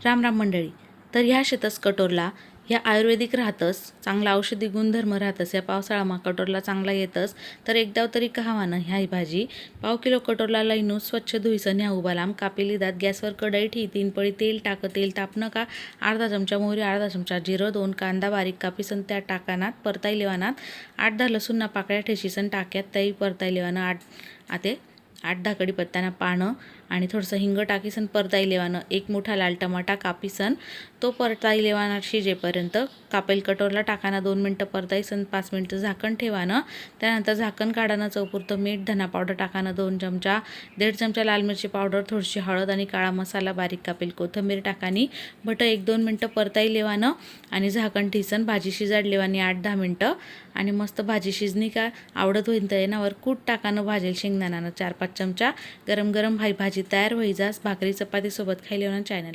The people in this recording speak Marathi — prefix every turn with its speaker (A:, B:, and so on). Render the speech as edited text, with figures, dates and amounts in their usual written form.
A: राम राम मंडळी. तर ह्या शेतस कटोरला ह्या आयुर्वेदिक राहतस, चांगला औषधी गुणधर्म राहतस, या पावसाळामा कटोरला चांगला येतस. तर एकदा तरी कहावानं ह्या भाजी 1/2 किलो कटोरला लईनू स्वच्छ धुईसन ह्या उबालाम कापेली दात गॅसवर कढई ठी 3 पळी तेल टाक, तेल तापणं का अर्धा चमचा मोहरी, अर्धा चमचा जिरं, 2 कांदा बारीक कापीसन त्या टाकानात परताई लेवानात 8-10 लसूणना पाकळ्या ठेशीसन टाक्यात त्याही परताई लेवानं 8-10 कडीपत्त्याना पानं आणि थोडंसं हिंग टाकीसन परताई लेवानं 1 मोठा लाल टमाटा कापीसन तो परताई लेवाना शिजेपर्यंत कापेल कटोरला टाकाना 2 मिनटं परताईसन 5 मिनटं झाकण ठेवानं. त्यानंतर झाकण काढानं चवपुरतं मीठ, धना पावडर टाकानं 2 चमचा, 1.5 चमचा लाल मिरची पावडर, थोडीशी हळद आणि काळा मसाला, बारीक कापेल कोथिंबीर टाकानी भट 1-2 मिनटं परताई लेवानं आणि झाकण ठेसन भाजी शिजाड लेवानी 8-10 मिनटं. आणि मस्त भाजी शिजनी का आवडत होईन तर येणावर कूट टाकानं भाजेल शेंगदाणानं 4-5 चमचा. गरम गरम भाजी तयार होई जास. भाकरी चपाती सोबत खायला चॅनल